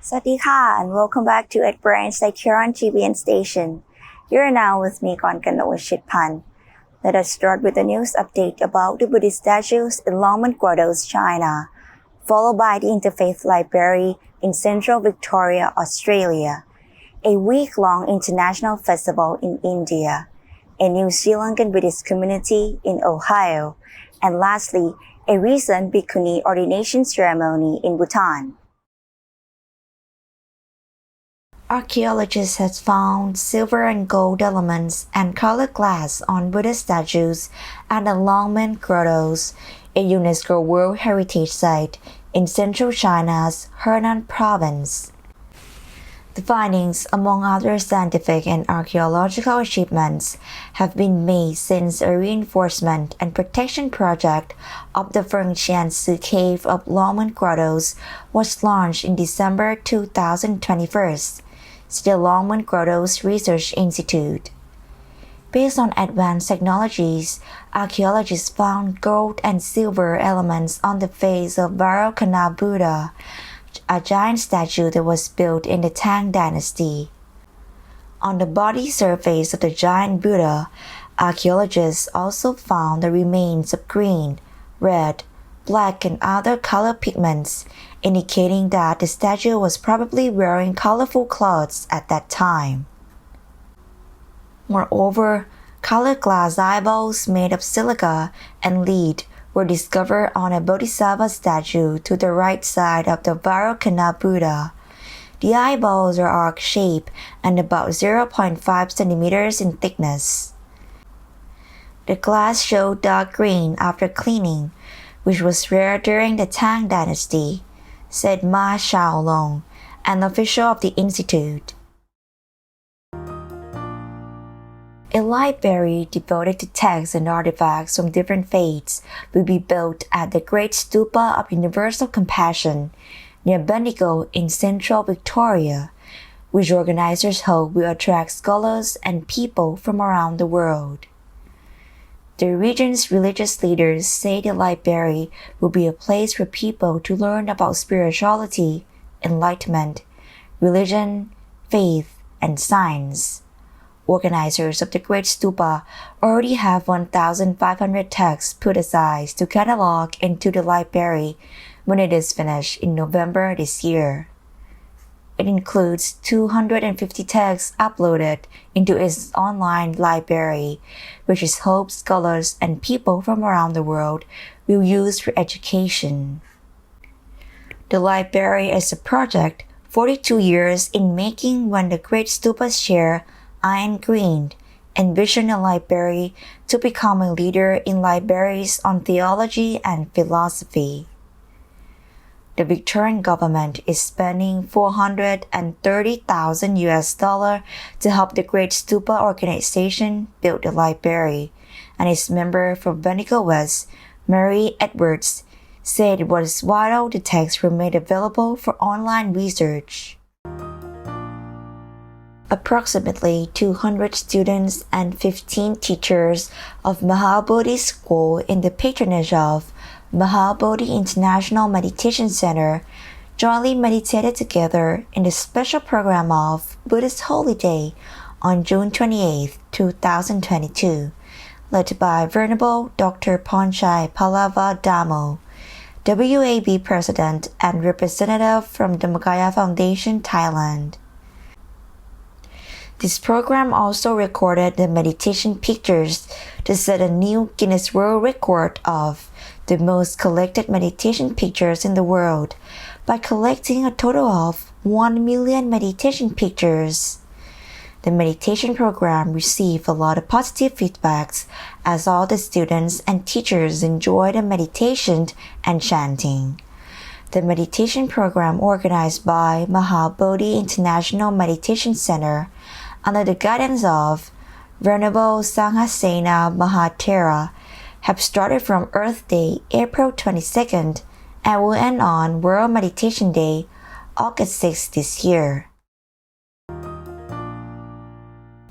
สวัสดีค่ะ and welcome back to Ed Brain's Saikiran TVN station. You're now with me, Konkano Shitpan. Let us start with a news update about the Buddhist statues in Longman Grottoes, China, followed by the Interfaith Library in Central Victoria, Australia, a week-long international festival in India, a New Zealand Buddhist community in Ohio, and lastly, a recent bhikkhuni ordination ceremony in Bhutan. Archaeologists have found silver and gold elements and colored glass on Buddhist statues at the Longman Grottoes, a UNESCO World Heritage Site in central China's Henan province. The findings, among other scientific and archaeological achievements, have been made since a reinforcement and protection project of the Fengxiansi Cave of Longman Grottoes was launched in December 2021. The Longman Grottoes Research Institute. Based on advanced technologies, archaeologists found gold and silver elements on the face of Vairocana Buddha, a giant statue that was built in the Tang Dynasty. On the body surface of the giant Buddha, archaeologists also found the remains of green, red, black and other color pigments, indicating that the statue was probably wearing colorful clothes at that time. Moreover, colored glass eyeballs made of silica and lead were discovered on a Bodhisattva statue to the right side of the Vairocana Buddha. The eyeballs are arc-shaped and about 0.5 centimeters in thickness. The glass showed dark green after cleaning, which was rare during the Tang Dynasty, said Ma Xiaolong, an official of the institute. A library devoted to texts and artifacts from different faiths will be built at the Great Stupa of Universal Compassion near Bendigo in central Victoria, which organizers hope will attract scholars and people from around the world. The region's religious leaders say the library will be a place for people to learn about spirituality, enlightenment, religion, faith, and science. Organizers of the Great Stupa already have 1,500 texts put aside to catalog into the library when it is finished in November this year. It includes 250 texts uploaded into its online library, which it hopes scholars and people from around the world will use for education. The library is a project 42 years in making when the Great Stupa's chair, Ian Green, envisioned a library to become a leader in libraries on theology and philosophy. The Victorian government is spending $430,000 to help the Great Stupa organization build the library, and its member from Bendigo West, Mary Edwards, said it was vital the texts were made available for online research. Approximately 200 students and 15 teachers of Mahabodhi School in the patronage of Mahabodhi International Meditation Center jointly meditated together in the special program of Buddhist Holy Day on June 28, 2022, led by Venerable Dr. Ponchai Pallava Damo, WAB President and representative from Dhammakaya Foundation, Thailand. This program also recorded the meditation pictures to set a new Guinness World Record of the most collected meditation pictures in the world by collecting a total of 1 million meditation pictures. The meditation program received a lot of positive feedbacks as all the students and teachers enjoyed the meditation and chanting. The meditation program organized by Mahabodhi International Meditation Center under the guidance of Venerable Sanghasena Mahathera have started from Earth Day, April 22nd, and will end on World Meditation Day, August 6 this year.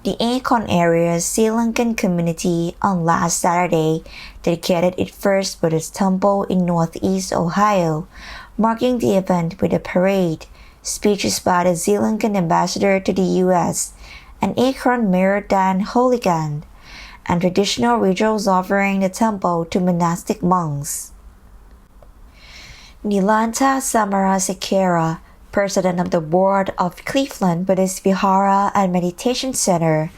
The Acorn Area Sri Lankan community on last Saturday dedicated its first Buddhist temple in northeast Ohio, marking the event with a parade, speeches by the Sri Lankan ambassador to the U.S., an acorn mayor Dan Holigan, and traditional rituals offering the temple to monastic monks. Nilanta Samarasekera, president of the board of Cleveland Buddhist Vihara and Meditation Center,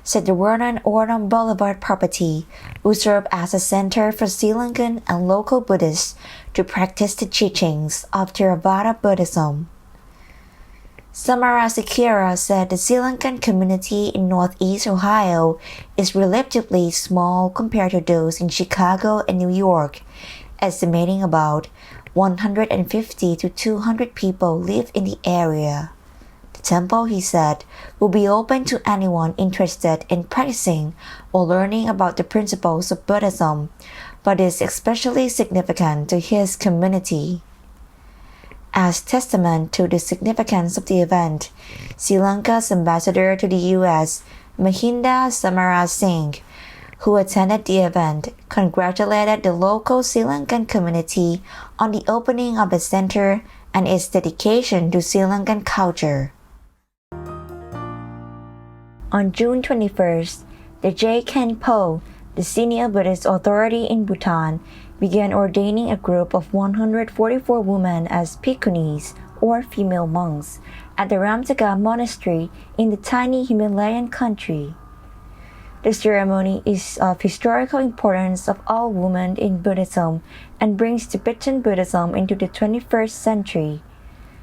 said the Vernon Ornam Boulevard property will serve as a center for Sri Lankan and local Buddhists to practice the teachings of Theravada Buddhism. Samarasekera said the Sri Lankan community in Northeast Ohio is relatively small compared to those in Chicago and New York, estimating about 150 to 200 people live in the area. The temple, he said, will be open to anyone interested in practicing or learning about the principles of Buddhism, but is especially significant to his community. As testament to the significance of the event, Sri Lanka's ambassador to the U.S., Mahinda Samarasinghe, who attended the event, congratulated the local Sri Lankan community on the opening of the center and its dedication to Sri Lankan culture. On June 21st, the J. Khenpo, the senior Buddhist authority in Bhutan, began ordaining a group of 144 women as bhikkhunis, or female monks, at the Ramtaga monastery in the tiny Himalayan country. The ceremony is of historical importance of all women in Buddhism and brings Tibetan Buddhism into the 21st century,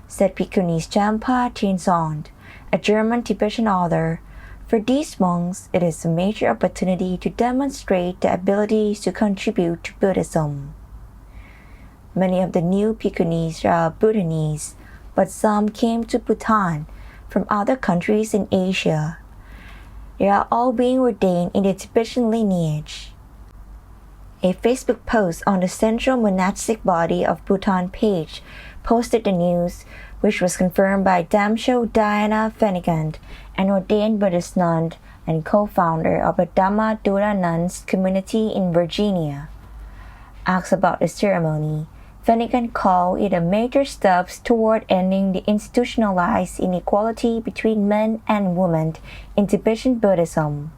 said Bhikkhunis Champa Tinsond, a German Tibetan author. For these monks, it is a major opportunity to demonstrate the abilities to contribute to Buddhism. Many of the new bhikkhunis are Bhutanese, but some came to Bhutan from other countries in Asia. They are all being ordained in the Tibetan lineage. A Facebook post on the Central Monastic Body of Bhutan page posted the news, which was confirmed by Damsho Diana Fenigand, an ordained Buddhist nun and co-founder of a Dhamma Dura nuns community in Virginia. Asked about the ceremony, Fenigand called it a major step toward ending the institutionalized inequality between men and women in Tibetan Buddhism.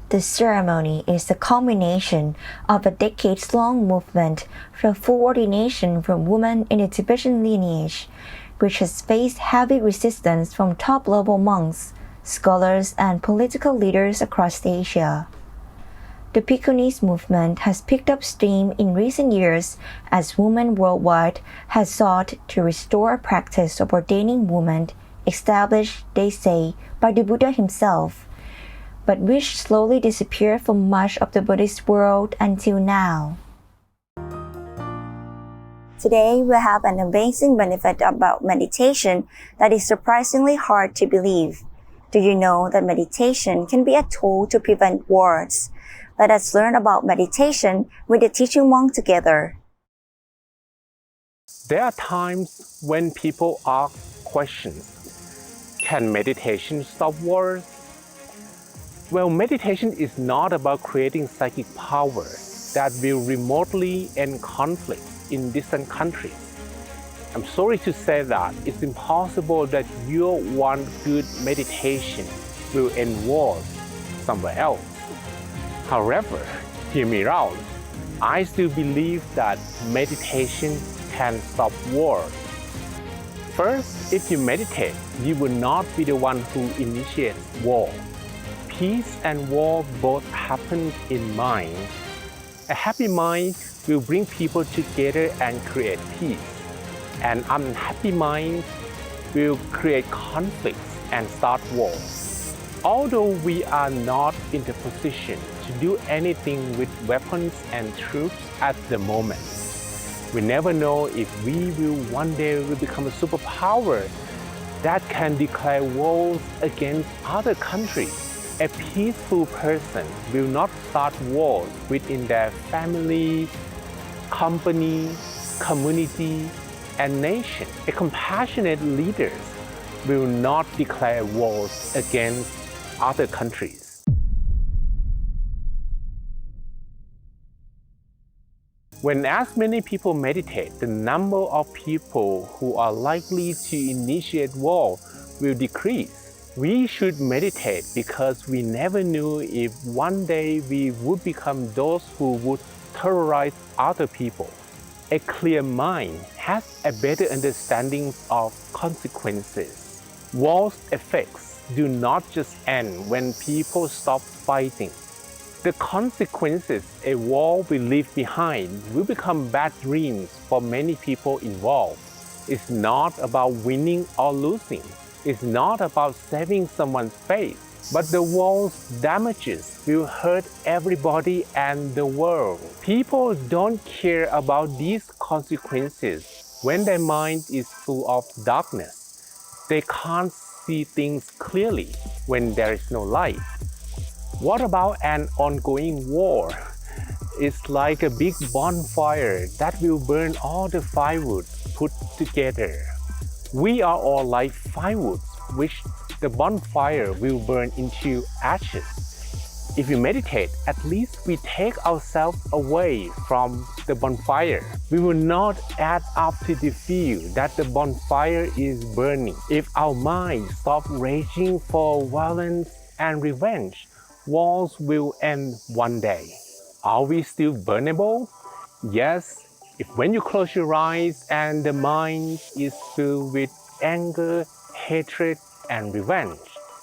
The ceremony is the culmination of a decades-long movement for full ordination from women in the Tibetan lineage, which has faced heavy resistance from top-level monks, scholars, and political leaders across Asia. The Bhikkhunis movement has picked up steam in recent years as women worldwide have sought to restore a practice of ordaining women established, they say, by the Buddha himself, but which slowly disappeared from much of the Buddhist world until now. Today, we have an amazing benefit about meditation that is surprisingly hard to believe. Do you know that meditation can be a tool to prevent wars? Let us learn about meditation with the teaching monk together. There are times when people ask questions. Can meditation stop wars? Well, meditation is not about creating psychic power that will remotely end conflicts in distant countries. I'm sorry to say that it's impossible that your one good meditation will end wars somewhere else. However, hear me out. I still believe that meditation can stop war. First, if you meditate, you will not be the one who initiates war. Peace and war both happen in mind. A happy mind will bring people together and create peace. An unhappy mind will create conflicts and start wars. Although we are not in the position to do anything with weapons and troops at the moment, we never know if we will one day become a superpower that can declare wars against other countries. A peaceful person will not start wars within their family, company, community, and nation. A compassionate leader will not declare wars against other countries. When as many people meditate, the number of people who are likely to initiate war will decrease. We should meditate because we never knew if one day we would become those who would terrorize other people. A clear mind has a better understanding of consequences. War's effects do not just end when people stop fighting. The consequences a war will leave behind will become bad dreams for many people involved. It's not about winning or losing. It's not about saving someone's face, but the war's damages will hurt everybody and the world. People don't care about these consequences when their mind is full of darkness. They can't see things clearly when there is no light. What about an ongoing war? It's like a big bonfire that will burn all the firewood put together. We are all like firewood, which the bonfire will burn into ashes. If we meditate, at least we take ourselves away from the bonfire. We will not add up to the feel that the bonfire is burning. If our mind stops raging for violence and revenge, wars will end one day. Are we still burnable? Yes, if when you close your eyes and the mind is filled with anger, hatred, and revenge.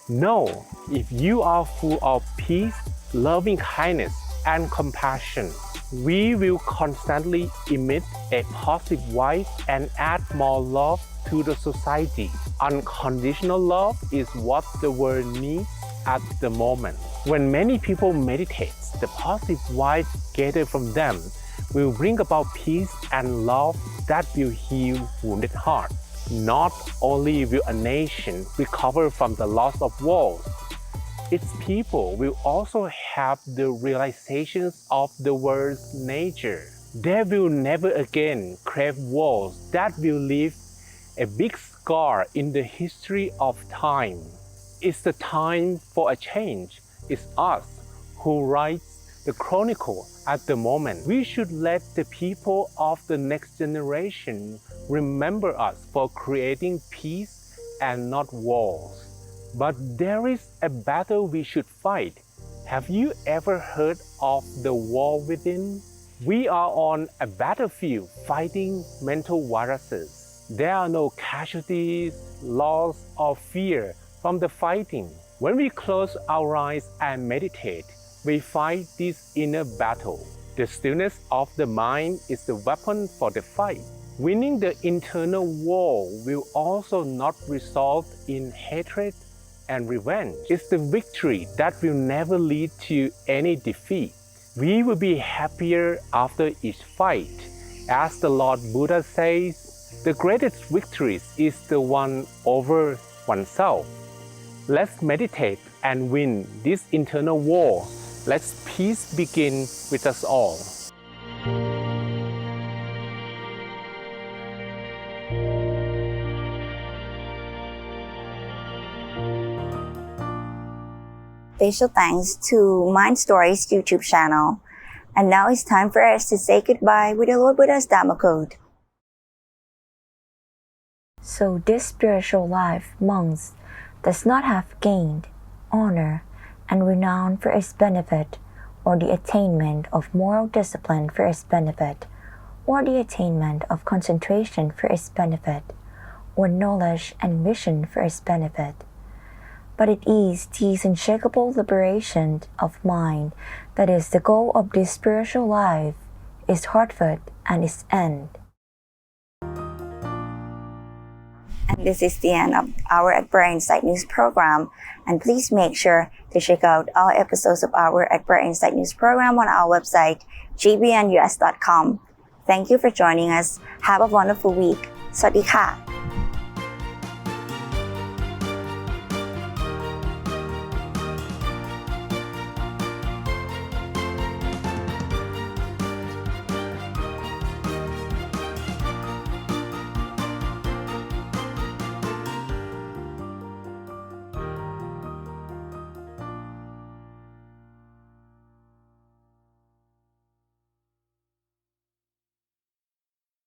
No, if you are full of peace, loving kindness, and compassion, we will constantly emit a positive vibe and add more love to the society. Unconditional love is what the world needs at the moment. When many people meditate, the positive vibe gathered from them will bring about peace and love that will heal wounded hearts. Not only will a nation recover from the loss of wars, its people will also have the realizations of the world's nature. They will never again crave wars that will leave a big scar in the history of time. It's the time for a change. It's us who writes the chronicle at the moment. We should let the people of the next generation remember us for creating peace and not wars. But there is a battle we should fight. Have you ever heard of the war within? We are on a battlefield fighting mental viruses. There are no casualties, loss, or fear from the fighting. When we close our eyes and meditate, we fight this inner battle. The stillness of the mind is the weapon for the fight. Winning the internal war will also not result in hatred and revenge. It's the victory that will never lead to any defeat. We will be happier after each fight. As the Lord Buddha says, the greatest victory is the one over oneself. Let's meditate and win this internal war. Let's peace begin with us all. Special thanks to Mind Stories YouTube channel. And now it's time for us to say goodbye with the Lord Buddha's Dhamma quote. So this spiritual life, monks, does not have gained honor and renown for its benefit, or the attainment of moral discipline for its benefit, or the attainment of concentration for its benefit, or knowledge and vision for its benefit. But it is the unshakable liberation of mind that is the goal of this spiritual life, its heartfelt and its end. And this is the end of our At Prayer Insight News program. And please make sure to check out all episodes of our At Prayer Insight News program on our website, gbnus.com. Thank you for joining us. Have a wonderful week. สวัสดีค่ะ